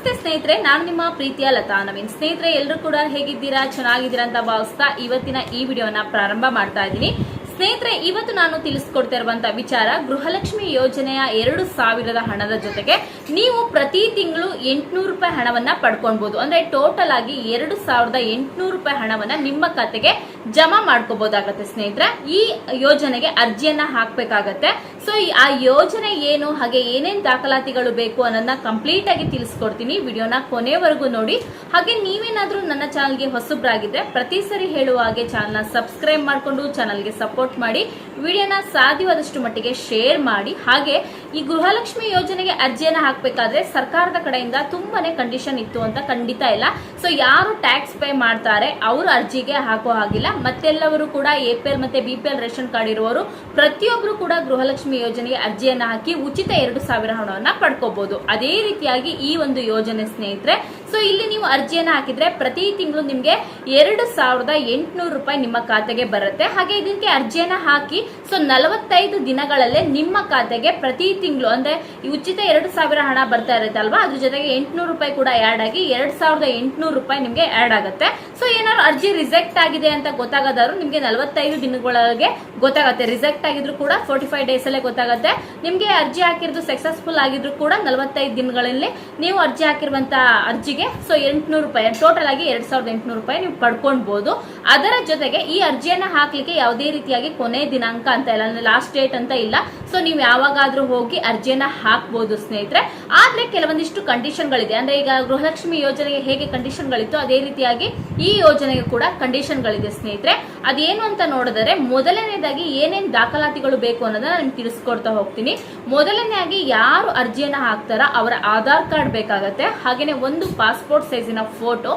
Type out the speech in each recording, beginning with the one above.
ನಮಸ್ತೆ ಸ್ನೇಹಿತರೆ, ನಾನು ನಿಮ್ಮ ಪ್ರೀತಿಯ ಲತಾ ನವೀನ್. ಸ್ನೇಹಿತರೆ, ಎಲ್ಲರೂ ಕೂಡ ಹೇಗಿದ್ದೀರಾ? ಚೆನ್ನಾಗಿದ್ದೀರಾ ಅಂತ ಭಾವಿಸ್ತಾ ಇವತ್ತಿನ ಈ ವಿಡಿಯೋನ ಪ್ರಾರಂಭ ಮಾಡ್ತಾ ಇದ್ದೀನಿ. ಸ್ನೇಹಿತರೆ, ಇವತ್ತು ನಾನು ತಿಳಿಸ್ಕೊಡ್ತಾ ಇರುವಂತಹ ವಿಚಾರ, ಗೃಹಲಕ್ಷ್ಮಿ ಯೋಜನೆಯ 2,000 ಹಣದ ಜೊತೆಗೆ ನೀವು ಪ್ರತಿ ತಿಂಗಳು 800 ರೂಪಾಯಿ ಹಣವನ್ನ ಪಡ್ಕೊಳ್ಬಹುದು. ಅಂದ್ರೆ ಟೋಟಲ್ ಆಗಿ 2,800 ರೂಪಾಯಿ ಹಣವನ್ನ ನಿಮ್ಮ ಖಾತೆಗೆ ಜಮಾ ಮಾಡ್ಕೋಬಹುದಾಗತ್ತೆ. ಸ್ನೇಹಿತರೆ, ಈ ಯೋಜನೆಗೆ ಅರ್ಜಿಯನ್ನ ಹಾಕ್ಬೇಕಾಗತ್ತೆ. ಸೊ ಆ ಯೋಜನೆ ಏನು, ಹಾಗೆ ಏನೇನ್ ದಾಖಲಾತಿಗಳು ಬೇಕು ಅನ್ನೋದನ್ನ ಕಂಪ್ಲೀಟ್ ಆಗಿ ತಿಳಿಸ್ಕೊಡ್ತೀನಿ. ವಿಡಿಯೋನ ಕೊನೆವರೆಗೂ ನೋಡಿ. ಹಾಗೆ ನೀವೇನಾದ್ರೂ ನನ್ನ ಚಾನಲ್ಗೆ ಹೊಸಬ್ರಾಗಿದ್ರೆ ಪ್ರತಿ ಸರಿ ಹೇಳುವ ಹಾಗೆ ಚಾನಲ್ನ ಸಬ್ಸ್ಕ್ರೈಬ್ ಮಾಡ್ಕೊಂಡು ಚಾನಲ್ಗೆ ಸಪೋರ್ಟ್ ಮಾಡಿ, ವಿಡಿಯೋನ ಸಾಧ್ಯವಾದಷ್ಟು ಮಟ್ಟಿಗೆ ಶೇರ್ ಮಾಡಿ. ಹಾಗೆ ಈ ಗೃಹಲಕ್ಷ್ಮಿ ಯೋಜನೆಗೆ ಅರ್ಜಿಯನ್ನ ಹಾಕ್ಬೇಕಾದ್ರೆ ಸರ್ಕಾರದ ಕಡೆಯಿಂದ ತುಂಬಾನೇ ಕಂಡೀಷನ್ ಇತ್ತು ಅಂತ ಖಂಡಿತ ಇಲ್ಲ. ಸೊ ಯಾರು ಟ್ಯಾಕ್ಸ್ ಪೇ ಮಾಡ್ತಾರೆ ಅವರು ಅರ್ಜಿಗೆ ಹಾಕೋ ಹಾಗಿಲ್ಲ. ಮತ್ತೆಲ್ಲವರು ಕೂಡ APL ಮತ್ತೆ BPL ರೇಷನ್ ಕಾರ್ಡ್ ಇರುವವರು ಪ್ರತಿಯೊಬ್ರು ಕೂಡ ಗೃಹಲಕ್ಷ್ಮಿ ಯೋಜನೆಗೆ ಅರ್ಜಿಯನ್ನ ಹಾಕಿ ಉಚಿತ 2,000 ಹಣವನ್ನ ಪಡ್ಕೋಬಹುದು. ಅದೇ ರೀತಿಯಾಗಿ ಈ ಒಂದು ಯೋಜನೆ ಸ್ನೇಹಿತರೆ, ಸೊ ಇಲ್ಲಿ ನೀವು ಅರ್ಜಿಯನ್ನ ಹಾಕಿದ್ರೆ ಪ್ರತಿ ತಿಂಗಳು ನಿಮ್ಗೆ 2,800 ರೂಪಾಯಿ ನಿಮ್ಮ ಖಾತೆಗೆ ಬರುತ್ತೆ. ಹಾಗೆ ಇದಕ್ಕೆ ಅರ್ಜಿಯನ್ನ ಹಾಕಿ ಸೊ 45 ದಿನಗಳಲ್ಲೇ ನಿಮ್ಮ ಖಾತೆಗೆ ಪ್ರತಿ ತಿಂಗಳು ಅಂದ್ರೆ ಈ ಉಚಿತ 2,000 ಹಣ ಬರ್ತಾ ಇರುತ್ತೆ ಅಲ್ವಾ, ಅದ್ರ ಜೊತೆಗೆ 800 ರೂಪಾಯಿ ಕೂಡ ಆಡ್ ಆಗಿ 2,800 ರೂಪಾಯಿ ನಿಮ್ಗೆ ಆಡ್ ಆಗುತ್ತೆ. ಸೊ ಏನಾದ್ರು ಅರ್ಜಿ ರಿಜೆಕ್ಟ್ ಆಗಿದೆ ಅಂತ ಗೊತ್ತಾಗದಾದ್ರು ನಿಮ್ಗೆ 45 ದಿನಗಳೊಳಗೆ ಗೊತ್ತಾಗುತ್ತೆ. ರಿಜೆಕ್ಟ್ ಆಗಿದ್ರು ಕೂಡ 45 ಡೇಸ್ ಅಲ್ಲೇ ಗೊತ್ತಾಗುತ್ತೆ. ನಿಮ್ಗೆ ಅರ್ಜಿ ಹಾಕಿರೋದು ಸಕ್ಸಸ್ಫುಲ್ ಆಗಿದ್ರು ಕೂಡ 45 ದಿನಗಳಲ್ಲಿ ನೀವು ಅರ್ಜಿ ಹಾಕಿರುವಂತ ಅರ್ಜಿಗೆ ಸೊ 800 ರೂಪಾಯಿ ಟೋಟಲ್ ಆಗಿ 2,800 ರೂಪಾಯಿ ನೀವು ಪಡ್ಕೊಳ್ಬಹುದು. ಅದರ ಜೊತೆಗೆ ಈ ಅರ್ಜಿಯನ್ನ ಹಾಕ್ಲಿಕ್ಕೆ ಯಾವುದೇ ರೀತಿಯಾಗಿ ಕೊನೆ ದಿನಾಂಕ ಅಂತ ಇಲ್ಲ, ಅಂದ್ರೆ ಲಾಸ್ಟ್ ಡೇಟ್ ಅಂತ ಇಲ್ಲ. ಸೊ ನೀವು ಯಾವಾಗಾದ್ರೂ ಹೋಗಿ ಅರ್ಜಿಯನ್ನ ಹಾಕ್ಬಹುದು ಸ್ನೇಹಿತರೆ. ಆದ್ರೆ ಕೆಲವೊಂದಿಷ್ಟು ಕಂಡೀಷನ್ ಗಳಿದೆ. ಅಂದ್ರೆ ಈಗ ಗೃಹಲಕ್ಷ್ಮಿ ಯೋಜನೆಗೆ ಹೇಗೆ ಕಂಡೀಷನ್ ಗಳಿತ್ತು ಅದೇ ರೀತಿಯಾಗಿ ಈ ಯೋಜನೆಗೆ ಕೂಡ ಕಂಡೀಷನ್ ಗಳಿದೆ ಸ್ನೇಹಿತರೆ. ಅದೇನು ಅಂತ ನೋಡಿದರೆ, ಮೊದಲನೇದಾಗಿ ಏನೇನ್ ದಾಖಲಾತಿಗಳು ಬೇಕು ಅನ್ನೋದನ್ನ ನಾನು ತಿಳಿಸ್ಕೊಡ್ತಾ ಹೋಗ್ತೀನಿ. ಮೊದಲನೇದಾಗಿ ಯಾರು ಅರ್ಜಿಯನ್ನ ಹಾಕ್ತಾರ ಅವರ ಆಧಾರ್ ಕಾರ್ಡ್ ಬೇಕಾಗತ್ತೆ. ಹಾಗೇನೆ ಒಂದು ಪಾಸ್ಪೋರ್ಟ್ ಸೈಜಿನ ಫೋಟೋ.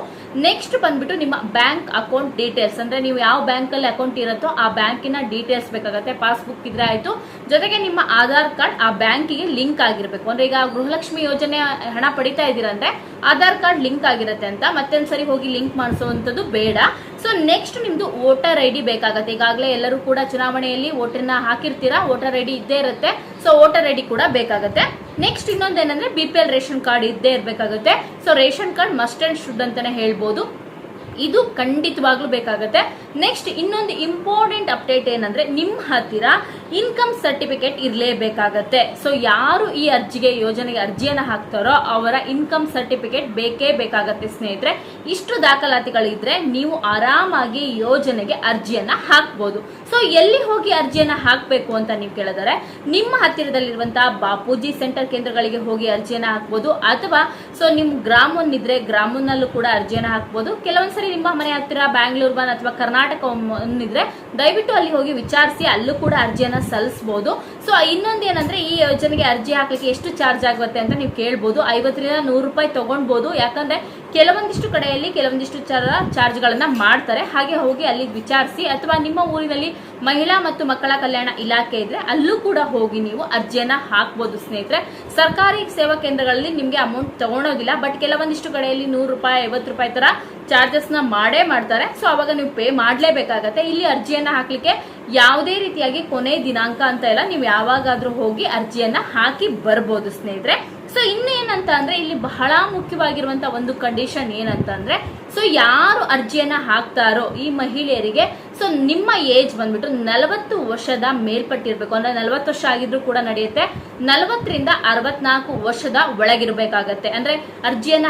ನೆಕ್ಸ್ಟ್ ಬಂದ್ಬಿಟ್ಟು ನಿಮ್ಮ ಬ್ಯಾಂಕ್ ಅಕೌಂಟ್ ಡೀಟೇಲ್ಸ್, ಅಂದ್ರೆ ನೀವು ಯಾವ ಬ್ಯಾಂಕ್ ಅಲ್ಲಿ ಅಕೌಂಟ್ ಇರುತ್ತೋ ಆ ಬ್ಯಾಂಕಿನ ಡೀಟೇಲ್ಸ್ ಬೇಕಾಗತ್ತೆ. ಪಾಸ್ಬುಕ್ ಇದ್ರೆ ಆಯ್ತು, ಜೊತೆಗೆ ನಿಮ್ಮ ಆಧಾರ್ ಕಾರ್ಡ್ ಆ ಬ್ಯಾಂಕಿಗೆ ಲಿಂಕ್ ಆಗಿರ್ಬೇಕು. ಅಂದ್ರೆ ಈಗ ಗೃಹಲಕ್ಷ್ಮಿ ಯೋಜನೆ ಹಣ ಪಡಿತಾ ಇದೀರಂದ್ರೆ ಆಧಾರ್ ಕಾರ್ಡ್ ಲಿಂಕ್ ಆಗಿರುತ್ತೆ ಅಂತ ಮತ್ತೊಂದ್ಸರಿ ಹೋಗಿ ಲಿಂಕ್ ಮಾಡಿಸುವಂತದ್ದು ಬೇಡ. ಸೊ ನೆಕ್ಸ್ಟ್ ನಿಮ್ದು ವೋಟರ್ ID ಬೇಕಾಗತ್ತೆ. ಈಗಾಗಲೇ ಎಲ್ಲರೂ ಕೂಡ ಚುನಾವಣೆಯಲ್ಲಿ ವೋಟರ್ನ ಹಾಕಿರ್ತೀರಾ, ವೋಟರ್ ID ಇದ್ದೇ ಇರುತ್ತೆ. ಸೊ ವೋಟರ್ ID ಕೂಡ ಬೇಕಾಗತ್ತೆ. ನೆಕ್ಸ್ಟ್ ಇನ್ನೊಂದೇನಂದ್ರೆ BPL ರೇಷನ್ ಕಾರ್ಡ್ ಇದ್ದೇ ಇರ್ಬೇಕಾಗುತ್ತೆ. So ration card must and should ಅಂತಾನೆ ಹೇಳ್ಬೋದು, ಇದು ಖಂಡಿತವಾಗ್ಲೂ ಬೇಕಾಗುತ್ತೆ. ನೆಕ್ಸ್ಟ್ ಇನ್ನೊಂದು ಇಂಪಾರ್ಟೆಂಟ್ ಅಪ್ಡೇಟ್ ಏನಂದ್ರೆ, ನಿಮ್ಮ ಹತ್ತಿರ ಇನ್ಕಮ್ ಸರ್ಟಿಫಿಕೇಟ್ ಇರಲೇಬೇಕಾಗತ್ತೆ. ಸೊ ಯಾರು ಈ ಅರ್ಜಿಗೆ ಯೋಜನೆಗೆ ಅರ್ಜಿಯನ್ನ ಹಾಕ್ತಾರೋ ಅವರ ಇನ್ಕಮ್ ಸರ್ಟಿಫಿಕೇಟ್ ಬೇಕೇ ಬೇಕಾಗತ್ತೆ ಸ್ನೇಹಿತರೆ. ಇಷ್ಟು ದಾಖಲಾತಿಗಳಿದ್ರೆ ನೀವು ಆರಾಮಾಗಿ ಯೋಜನೆಗೆ ಅರ್ಜಿಯನ್ನ ಹಾಕ್ಬೋದು. ಸೊ ಎಲ್ಲಿ ಹೋಗಿ ಅರ್ಜಿಯನ್ನ ಹಾಕ್ಬೇಕು ಅಂತ ನೀವು ಕೇಳಿದರೆ, ನಿಮ್ಮ ಹತ್ತಿರದಲ್ಲಿರುವಂತಹ ಬಾಪೂಜಿ ಸೆಂಟರ್ ಕೇಂದ್ರಗಳಿಗೆ ಹೋಗಿ ಅರ್ಜಿಯನ್ನ ಹಾಕ್ಬೋದು. ಅಥವಾ ಸೊ ನಿಮ್ ಗ್ರಾಮನ್ ಇದ್ರೆ ಗ್ರಾಮನಲ್ಲೂ ಕೂಡ ಅರ್ಜಿಯನ್ನ ಹಾಕ್ಬೋದು. ಕೆಲವೊಂದ್ಸರಿ ನಿಮ್ಮ ಮನೆ ಹತ್ತಿರ ಬ್ಯಾಂಗ್ಳೂರ್ ಬನ್ ಅಥವಾ ಕರ್ನಾಟಕ ಇದ್ರೆ ದಯವಿಟ್ಟು ಅಲ್ಲಿ ಹೋಗಿ ವಿಚಾರಿಸಿ ಅಲ್ಲೂ ಕೂಡ ಅರ್ಜಿಯನ್ನ ಸಲ್ಲಿಸಬಹುದು. ಸೊ ಇನ್ನೊಂದೇನಂದ್ರೆ, ಈ ಯೋಜನೆಗೆ ಅರ್ಜಿ ಹಾಕ್ಲಿಕ್ಕೆ ಎಷ್ಟು ಚಾರ್ಜ್ ಆಗುತ್ತೆ ಅಂತ ನೀವು ಕೇಳ್ಬೋದು. 50 ರಿಂದ 100 ರೂಪಾಯಿ ತಗೊಳ್ಬಹುದು. ಯಾಕಂದ್ರೆ ಕೆಲವೊಂದಿಷ್ಟು ಕಡೆಯಲ್ಲಿ ಕೆಲವೊಂದಿಷ್ಟು ಚಾರ್ಜ್ ಗಳನ್ನ ಮಾಡ್ತಾರೆ. ಹಾಗೆ ಹೋಗಿ ಅಲ್ಲಿ ವಿಚಾರಿಸಿ, ಅಥವಾ ನಿಮ್ಮ ಊರಿನಲ್ಲಿ ಮಹಿಳಾ ಮತ್ತು ಮಕ್ಕಳ ಕಲ್ಯಾಣ ಇಲಾಖೆ ಇದ್ರೆ ಅಲ್ಲೂ ಕೂಡ ಹೋಗಿ ನೀವು ಅರ್ಜಿಯನ್ನ ಹಾಕ್ಬೋದು ಸ್ನೇಹಿತರೆ. ಸರ್ಕಾರಿ ಸೇವಾ ಕೇಂದ್ರಗಳಲ್ಲಿ ನಿಮ್ಗೆ ಅಮೌಂಟ್ ತಗೊಳೋದಿಲ್ಲ, ಬಟ್ ಕೆಲವೊಂದಿಷ್ಟು ಕಡೆಯಲ್ಲಿ 100 ರೂಪಾಯಿ 50 ರೂಪಾಯಿ ತರ ಚಾರ್ಜಸ್ ನ ಮಾಡೇ ಮಾಡ್ತಾರೆ. ಸೊ ಅವಾಗ ನೀವು ಪೇ ಮಾಡ್ಲೇಬೇಕಾಗತ್ತೆ. ಇಲ್ಲಿ ಅರ್ಜಿಯನ್ನ ಹಾಕ್ಲಿಕ್ಕೆ ಯಾವುದೇ ರೀತಿಯಾಗಿ ಕೊನೆ ದಿನಾಂಕ ಅಂತ ಇಲ್ಲ, ನೀವು ಯಾವಾಗಾದ್ರೂ ಹೋಗಿ ಅರ್ಜಿಯನ್ನ ಹಾಕಿ ಬರ್ಬೋದು ಸ್ನೇಹಿತರೆ. ಸೊ ಇನ್ನೇನಂತ ಅಂದ್ರೆ, ಇಲ್ಲಿ ಬಹಳ ಮುಖ್ಯವಾಗಿರುವಂತ ಒಂದು ಕಂಡೀಷನ್ ಏನಂತಂದ್ರೆ, ಸೊ ಯಾರು ಅರ್ಜಿಯನ್ನ ಹಾಕ್ತಾರೋ ಈ ಮಹಿಳೆಯರಿಗೆ ಸೊ ನಿಮ್ಮ ಏಜ್ ಬಂದ್ಬಿಟ್ಟು 40 ವರ್ಷದ ಮೇಲ್ಪಟ್ಟಿರ್ಬೇಕು. ಅಂದ್ರೆ 40 ವರ್ಷ ಆಗಿದ್ರು ಕೂಡ ನಡೆಯುತ್ತೆ. 40 ರಿಂದ 64 ವರ್ಷದ ಒಳಗಿರ್ಬೇಕಾಗತ್ತೆ. ಅಂದ್ರೆ ಅರ್ಜಿಯನ್ನ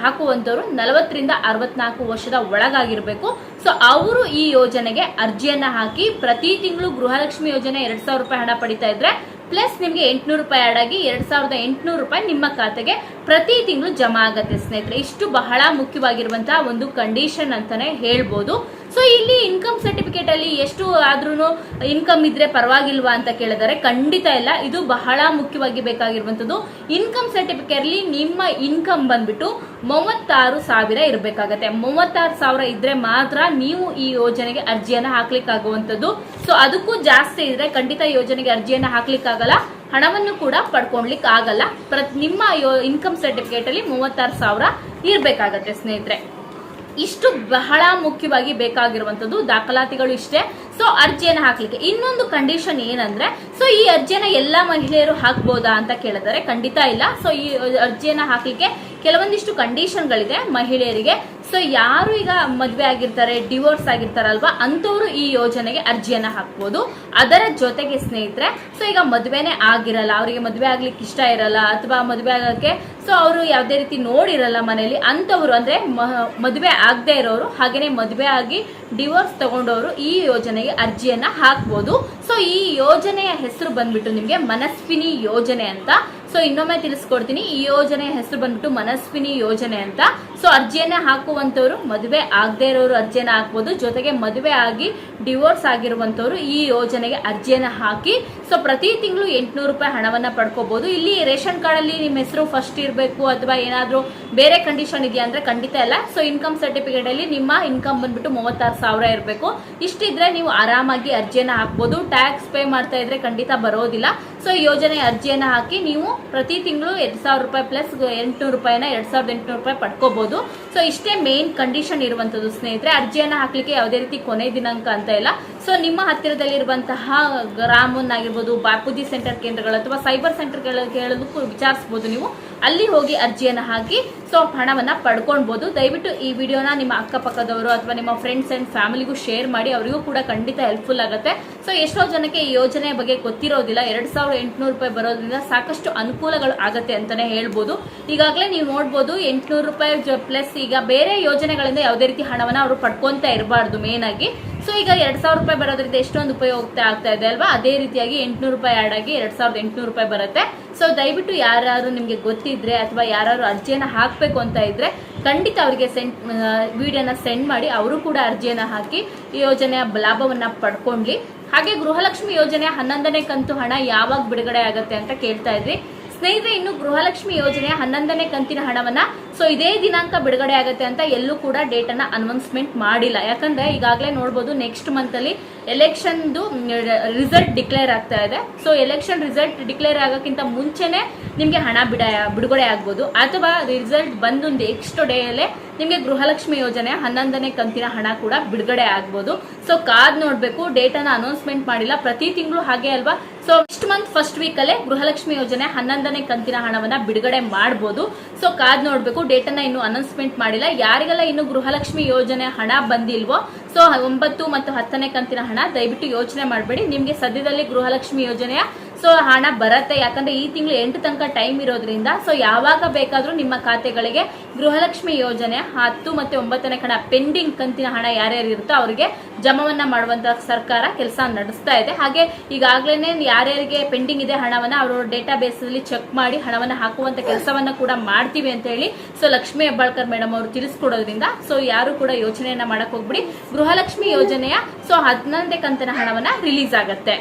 ಹಾಕುವಂತವ್ರು 40 ರಿಂದ 64 ವರ್ಷದ ಒಳಗಾಗಿರ್ಬೇಕು. ಸೊ ಅವರು ಈ ಯೋಜನೆಗೆ ಅರ್ಜಿಯನ್ನ ಹಾಕಿ ಪ್ರತಿ ತಿಂಗಳು ಗೃಹಲಕ್ಷ್ಮಿ ಯೋಜನೆ 2,000 ರೂಪಾಯಿ ಹಣ ಪಡಿತಾ ಇದ್ರೆ ಪ್ಲಸ್ ನಿಮ್ಗೆ 800 ರೂಪಾಯಿ ಆಡ್ ಆಗಿ 2,800 ರೂಪಾಯಿ ನಿಮ್ಮ ಖಾತೆಗೆ ಪ್ರತಿ ತಿಂಗಳು ಜಮಾ ಆಗತ್ತೆ ಸ್ನೇಹಿತರೆ. ಇಷ್ಟು ಬಹಳ ಮುಖ್ಯವಾಗಿರುವಂತಹ ಒಂದು ಕಂಡೀಷನ್ ಅಂತಾನೆ ಹೇಳ್ಬೋದು. ಸೊ ಇಲ್ಲಿ ಇನ್ಕಮ್ ಸರ್ಟಿಫಿಕೇಟ್ ಅಲ್ಲಿ ಎಷ್ಟು ಆದ್ರೂ ಇನ್ಕಮ್ ಇದ್ರೆ ಪರವಾಗಿಲ್ವಾ ಅಂತ ಕೇಳಿದರೆ ಖಂಡಿತ ಇಲ್ಲ. ಇದು ಬಹಳ ಮುಖ್ಯವಾಗಿ ಬೇಕಾಗಿರುವಂತದ್ದು. ಇನ್ಕಮ್ ಸರ್ಟಿಫಿಕೇಟ್ ಅಲ್ಲಿ ನಿಮ್ಮ ಇನ್ಕಮ್ ಬಂದ್ಬಿಟ್ಟು 36,000 ಇರಬೇಕಾಗತ್ತೆ. 36,000 ಇದ್ರೆ ಮಾತ್ರ ನೀವು ಈ ಯೋಜನೆಗೆ ಅರ್ಜಿಯನ್ನ ಹಾಕ್ಲಿಕ್ಕಾಗುವಂತದ್ದು. ಸೊ ಅದಕ್ಕೂ ಜಾಸ್ತಿ ಇದ್ರೆ ಖಂಡಿತ ಯೋಜನೆಗೆ ಅರ್ಜಿಯನ್ನ ಹಾಕ್ಲಿಕ್ಕಾಗಲ್ಲ, ಹಣವನ್ನು ಕೂಡ ಪಡ್ಕೊಳ್ಲಿಕ್ಕೆ ಆಗಲ್ಲ. ನಿಮ್ಮ ಇನ್ಕಮ್ ಸರ್ಟಿಫಿಕೇಟ್ ಅಲ್ಲಿ 36,000 ಇರ್ಬೇಕಾಗತ್ತೆ ಸ್ನೇಹಿತರೆ. ಇಷ್ಟು ಬಹಳ ಮುಖ್ಯವಾಗಿ ಬೇಕಾಗಿರುವಂತದ್ದು ದಾಖಲಾತಿಗಳು ಇಷ್ಟೇ. ಸೊ ಅರ್ಜಿಯನ್ನು ಹಾಕ್ಲಿಕ್ಕೆ ಇನ್ನೊಂದು ಕಂಡೀಷನ್ ಏನಂದ್ರೆ, ಸೊ ಈ ಅರ್ಜಿಯನ್ನ ಎಲ್ಲಾ ಮಹಿಳೆಯರು ಹಾಕ್ಬೋದಾ ಅಂತ ಕೇಳಿದರೆ ಖಂಡಿತ ಇಲ್ಲ. ಸೊ ಈ ಅರ್ಜಿಯನ್ನ ಹಾಕ್ಲಿಕ್ಕೆ ಕೆಲವೊಂದಿಷ್ಟು ಕಂಡೀಷನ್ಗಳಿದೆ ಮಹಿಳೆಯರಿಗೆ. ಸೊ ಯಾರು ಈಗ ಮದುವೆ ಆಗಿರ್ತಾರೆ, ಡಿವೋರ್ಸ್ ಆಗಿರ್ತಾರಲ್ವಾ, ಅಂತವ್ರು ಈ ಯೋಜನೆಗೆ ಅರ್ಜಿಯನ್ನ ಹಾಕ್ಬೋದು. ಅದರ ಜೊತೆಗೆ ಸ್ನೇಹಿತರೆ, ಸೊ ಈಗ ಮದುವೆನೇ ಆಗಿರಲ್ಲ, ಅವರಿಗೆ ಮದುವೆ ಆಗ್ಲಿಕ್ಕೆ ಇಷ್ಟ ಇರಲ್ಲ, ಅಥವಾ ಮದುವೆ ಆಗಕ್ಕೆ ಸೊ ಅವರು ಯಾವುದೇ ರೀತಿ ನೋಡಿರಲ್ಲ ಮನೆಯಲ್ಲಿ, ಅಂತವ್ರು ಅಂದ್ರೆ ಮದುವೆ ಆಗದೆ ಇರೋರು, ಹಾಗೇನೆ ಮದುವೆ ಆಗಿ ಡಿವೋರ್ಸ್ ತಗೊಂಡವರು ಈ ಯೋಜನೆಗೆ ಅರ್ಜಿಯನ್ನ ಹಾಕ್ಬೋದು. ಸೊ ಈ ಯೋಜನೆಯ ಹೆಸರು ಬಂದ್ಬಿಟ್ಟು ನಿಮ್ಗೆ ಮನಸ್ವಿನಿ ಯೋಜನೆ ಅಂತ. ಸೊ ಇನ್ನೊಮ್ಮೆ ತಿಳಿಸ್ಕೊಡ್ತೀನಿ, ಈ ಯೋಜನೆಯ ಹೆಸರು ಬಂದ್ಬಿಟ್ಟು ಮನಸ್ವಿನಿ ಯೋಜನೆ ಅಂತ. ಸೊ ಅರ್ಜಿಯನ್ನ ಹಾಕುವಂತವ್ರು ಮದುವೆ ಆಗದೆ ಇರೋರು ಅರ್ಜಿಯನ್ನ ಹಾಕ್ಬೋದು. ಜೊತೆಗೆ ಮದುವೆ ಆಗಿ ಡಿವೋರ್ಸ್ ಆಗಿರುವಂತವ್ರು ಈ ಯೋಜನೆಗೆ ಅರ್ಜಿಯನ್ನ ಹಾಕಿ ಸೊ ಪ್ರತಿ ತಿಂಗಳು 800 ರೂಪಾಯಿ ಹಣವನ್ನ ಪಡ್ಕೋಬಹುದು. ಇಲ್ಲಿ ರೇಷನ್ ಕಾರ್ಡ್ ಅಲ್ಲಿ ನಿಮ್ಮ ಹೆಸರು ಫಸ್ಟ್ ಇರಬೇಕು ಅಥವಾ ಏನಾದ್ರೂ ಬೇರೆ ಕಂಡೀಷನ್ ಇದೆಯಾ ಅಂದ್ರೆ ಖಂಡಿತ ಇಲ್ಲ. ಸೊ ಇನ್ಕಮ್ ಸರ್ಟಿಫಿಕೇಟ್ ಅಲ್ಲಿ ನಿಮ್ಮ ಇನ್ಕಮ್ ಬಂದ್ಬಿಟ್ಟು 36,000 ಇರಬೇಕು. ಇಷ್ಟಿದ್ರೆ ನೀವು ಆರಾಮಾಗಿ ಅರ್ಜಿಯನ್ನ ಹಾಕ್ಬೋದು. ಟ್ಯಾಕ್ಸ್ ಪೇ ಮಾಡ್ತಾ ಇದ್ರೆ ಖಂಡಿತ ಬರೋದಿಲ್ಲ. ಸೊ ಈ ಯೋಜನೆ ಅರ್ಜಿಯನ್ನ ಹಾಕಿ ನೀವು ಪ್ರತಿ ತಿಂಗಳು 2,000 ರೂಪಾಯಿ ಪ್ಲಸ್ 800 ರೂಪಾಯಿನ 2,800 ರೂಪಾಯಿ ಪಡ್ಕೋಬಹುದು. ಸೊ ಇಷ್ಟೇ ಮೇನ್ ಕಂಡೀಷನ್ ಇರುವಂತದ್ದು ಸ್ನೇಹಿತರೆ. ಅರ್ಜಿಯನ್ನ ಹಾಕ್ಲಿಕ್ಕೆ ಯಾವುದೇ ರೀತಿ ಕೊನೆ ದಿನಾಂಕ ಅಂತ ಇಲ್ಲ. ಸೊ ನಿಮ್ಮ ಹತ್ತಿರದಲ್ಲಿರುವಂತಹ ಗ್ರಾಮನ್ ಆಗಿರ್ಬೋದು, ಬಾಪೂಜಿ ಸೆಂಟರ್ ಕೇಂದ್ರಗಳು ಅಥವಾ ಸೈಬರ್ ಸೆಂಟರ್ ಕೇಳೋದಕ್ಕೂ ವಿಚಾರಿಸಬಹುದು. ನೀವು ಅಲ್ಲಿ ಹೋಗಿ ಅರ್ಜಿಯನ್ನ ಹಾಕಿ ಸೊ ಹಣವನ್ನ ಪಡ್ಕೊಳ್ಬಹುದು. ದಯವಿಟ್ಟು ಈ ವಿಡಿಯೋನ ನಿಮ್ಮ ಅಕ್ಕಪಕ್ಕದವರು ಅಥವಾ ನಿಮ್ಮ ಫ್ರೆಂಡ್ಸ್ ಅಂಡ್ ಫ್ಯಾಮಿಲಿಗೂ ಶೇರ್ ಮಾಡಿ, ಅವರಿಗೂ ಕೂಡ ಖಂಡಿತ ಹೆಲ್ಪ್ಫುಲ್ ಆಗುತ್ತೆ. ಸೊ ಎಷ್ಟೋ ಜನಕ್ಕೆ ಈ ಯೋಜನೆಯ ಬಗ್ಗೆ ಗೊತ್ತಿರೋದಿಲ್ಲ. 2,800 ರೂಪಾಯಿ ಬರೋದ್ರಿಂದ ಸಾಕಷ್ಟು ಅನುಕೂಲಗಳು ಆಗತ್ತೆ ಅಂತಾನೆ ಹೇಳ್ಬೋದು. ಈಗಾಗಲೇ ನೀವು ನೋಡ್ಬೋದು 800 ರೂಪಾಯಿ ಪ್ಲಸ್ ಈಗ ಬೇರೆ ಯೋಜನೆಗಳಿಂದ ಯಾವುದೇ ರೀತಿ ಹಣವನ್ನ ಅವರು ಪಡ್ಕೊಂತ ಇರಬಾರ್ದು ಮೇನ್ ಆಗಿ. ಸೊ ಈಗ 2,000 ರೂಪಾಯಿ ಬರೋದ್ರಿಂದ ಎಷ್ಟೊಂದು ಉಪಯೋಗ ಆಗ್ತಾ ಇದೆ ಅಲ್ವಾ, ಅದೇ ರೀತಿಯಾಗಿ 800 ರೂಪಾಯಿ ಆಡ್ ಆಗಿ 2,800 ರೂಪಾಯಿ ಬರುತ್ತೆ. ಸೊ ದಯವಿಟ್ಟು ಯಾರು ನಿಮ್ಗೆ ಗೊತ್ತಿದ್ರೆ ಅಥವಾ ಯಾರು ಅರ್ಜಿಯನ್ನ ಹಾಕ್ಬೇಕು ಅಂತ ಇದ್ರೆ ಖಂಡಿತ ಅವರಿಗೆ ವಿಡಿಯೋನ ಸೆಂಡ್ ಮಾಡಿ, ಅವರು ಕೂಡ ಅರ್ಜಿಯನ್ನ ಹಾಕಿ ಈ ಯೋಜನೆಯ ಲಾಭವನ್ನ ಪಡ್ಕೊಂಡ್ಲಿ. ಹಾಗೆ ಗೃಹಲಕ್ಷ್ಮಿ ಯೋಜನೆಯ 11ನೇ ಕಂತು ಹಣ ಯಾವಾಗ ಬಿಡುಗಡೆ ಆಗತ್ತೆ ಅಂತ ಕೇಳ್ತಾ ಇದ್ರಿ ಸ್ನೇಹಿತರೆ. ಇನ್ನು ಗೃಹಲಕ್ಷ್ಮಿ ಯೋಜನೆಯ 11ನೇ ಕಂತಿನ ಹಣವನ್ನ ಸೊ ಇದೇ ದಿನಾಂಕ ಬಿಡುಗಡೆ ಆಗತ್ತೆ ಅಂತ ಎಲ್ಲೂ ಕೂಡ ಡೇಟ್ ಅನ್ನ ಅನೌನ್ಸ್ಮೆಂಟ್ ಮಾಡಿಲ್ಲ. ಯಾಕಂದ್ರೆ ಈಗಾಗಲೇ ನೋಡ್ಬೋದು ನೆಕ್ಸ್ಟ್ ಮಂತ್ ಅಲ್ಲಿ ಎಲೆಕ್ಷನ್ ರಿಸಲ್ಟ್ ಡಿಕ್ಲೇರ್ ಆಗ್ತಾ ಇದೆ. ಸೊ ಎಲೆಕ್ಷನ್ ರಿಸಲ್ಟ್ ಡಿಕ್ಲೇರ್ ಆಗೋಕ್ಕಿಂತ ಮುಂಚೆನೆ ನಿಮ್ಗೆ ಹಣ ಬಿಡುಗಡೆ ಆಗ್ಬೋದು, ಅಥವಾ ರಿಸಲ್ಟ್ ಬಂದು ನೆಕ್ಸ್ಟ್ ಡೇ ಅಲ್ಲೇ ನಿಮ್ಗೆ ಗೃಹಲಕ್ಷ್ಮಿ ಯೋಜನೆಯ 11ನೇ ಕಂತಿನ ಹಣ ಕೂಡ ಬಿಡುಗಡೆ ಆಗ್ಬೋದು. ಸೊ ಕಾದ್ ನೋಡ್ಬೇಕು, ಡೇಟ್ ಅನ್ನ ಅನೌನ್ಸ್ಮೆಂಟ್ ಮಾಡಿಲ್ಲ. ಪ್ರತಿ ತಿಂಗಳು ಹಾಗೆ ಅಲ್ವಾ. So next month first week ಅಲ್ಲೇ ಗೃಹಲಕ್ಷ್ಮಿ ಯೋಜನೆ 11ನೇ ಕಂತಿನ ಹಣವನ್ನ ಬಿಡುಗಡೆ ಮಾಡಬಹುದು. ಸೊ ಕಾದ್ ನೋಡ್ಬೇಕು, ಡೇಟ್ ಅನ್ನ ಇನ್ನು ಅನೌನ್ಸ್ಮೆಂಟ್ ಮಾಡಿಲ್ಲ. ಯಾರಿಗೆಲ್ಲ ಇನ್ನು ಗೃಹಲಕ್ಷ್ಮಿ ಯೋಜನೆ ಹಣ ಬಂದಿಲ್ವೋ, ಸೊ 9 ಮತ್ತು 10ನೇ ಕಂತಿನ ಹಣ ದಯವಿಟ್ಟು ಯೋಚನೆ ಮಾಡಬೇಡಿ. ನಿಮ್ಗೆ ಸದ್ಯದಲ್ಲಿ ಗೃಹಲಕ್ಷ್ಮಿ ಯೋಜನೆಯ ಸೊ ಹಣ ಬರುತ್ತೆ. ಯಾಕಂದ್ರೆ ಈ ತಿಂಗಳು 8 ತನಕ ಟೈಮ್ ಇರೋದ್ರಿಂದ ಸೊ ಯಾವಾಗ ಬೇಕಾದ್ರೂ ನಿಮ್ಮ ಖಾತೆಗಳಿಗೆ ಗೃಹಲಕ್ಷ್ಮಿ ಯೋಜನೆ 10 ಮತ್ತು 9ನೇ ಹಣ ಪೆಂಡಿಂಗ್ ಕಂತಿನ ಹಣ ಯಾರ್ಯಾರು ಇರುತ್ತೋ ಅವರಿಗೆ ಜಮಾವನ್ನ ಮಾಡುವಂತ ಸರ್ಕಾರ ಕೆಲಸ ನಡೆಸ್ತಾ ಇದೆ. ಹಾಗೆ ಈಗಾಗಲೇ ಯಾರ್ಯಾರಿಗೆ ಪೆಂಡಿಂಗ್ ಇದೆ ಹಣವನ್ನ ಅವರು ಡೇಟಾ ಬೇಸ್ ಅಲ್ಲಿ ಚೆಕ್ ಮಾಡಿ ಹಣವನ್ನ ಹಾಕುವಂತ ಕೆಲಸವನ್ನ ಕೂಡ ಮಾಡ್ತೀವಿ ಅಂತ ಹೇಳಿ ಸೊ ಲಕ್ಷ್ಮೀ ಹೆಬ್ಬಾಳ್ಕರ್ ಮೇಡಮ್ ಅವರು ತಿಳಿಸ್ಕೊಡೋದ್ರಿಂದ ಸೊ ಯಾರು ಕೂಡ ಯೋಚನೆಯನ್ನ ಮಾಡಕ್ ಹೋಗ್ಬಿಡಿ. ಗೃಹಲಕ್ಷ್ಮಿ ಯೋಜನೆಯ ಸೊ 11ನೇ ಕಂತಿನ ಹಣವನ್ನ ರಿಲೀಸ್ ಆಗತ್ತೆ.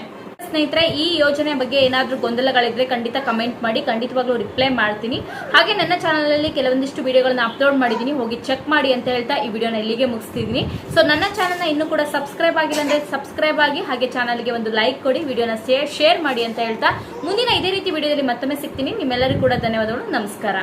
ಸ್ನೇಹಿತರೆ, ಈ ಯೋಜನೆ ಬಗ್ಗೆ ಏನಾದ್ರೂ ಗೊಂದಲಗಳಿದ್ರೆ ಖಂಡಿತ ಕಮೆಂಟ್ ಮಾಡಿ, ಖಂಡಿತವಾಗ್ಲೂ ರಿಪ್ಲೈ ಮಾಡ್ತೀನಿ. ಹಾಗೆ ನನ್ನ ಚಾನಲ್ ಅಲ್ಲಿ ಕೆಲವೊಂದಿಷ್ಟು ವಿಡಿಯೋಗಳನ್ನ ಅಪ್ಲೋಡ್ ಮಾಡಿದೀನಿ, ಹೋಗಿ ಚೆಕ್ ಮಾಡಿ ಅಂತ ಹೇಳ್ತಾ ಈ ವಿಡಿಯೋನ ಇಲ್ಲಿಗೆ ಮುಗಿಸ್ತಿದ್ದೀನಿ. ಸೊ ನನ್ನ ಚಾನಲ್ನ ಇನ್ನೂ ಕೂಡ ಸಬ್ಸ್ಕ್ರೈಬ್ ಆಗಿಲ್ಲ ಅಂದ್ರೆ ಸಬ್ಸ್ಕ್ರೈಬ್ ಆಗಿ, ಹಾಗೆ ಚಾನಲ್ಗೆ ಒಂದು ಲೈಕ್ ಕೊಡಿ, ವಿಡಿಯೋನ ಶೇರ್ ಮಾಡಿ ಅಂತ ಹೇಳ್ತಾ ಮುಂದಿನ ಇದೇ ರೀತಿ ವಿಡಿಯೋದಲ್ಲಿ ಮತ್ತೊಮ್ಮೆ ಸಿಗ್ತೀನಿ. ನಿಮ್ಮೆಲ್ಲರಿಗೂ ಕೂಡ ಧನ್ಯವಾದಗಳು. ನಮಸ್ಕಾರ.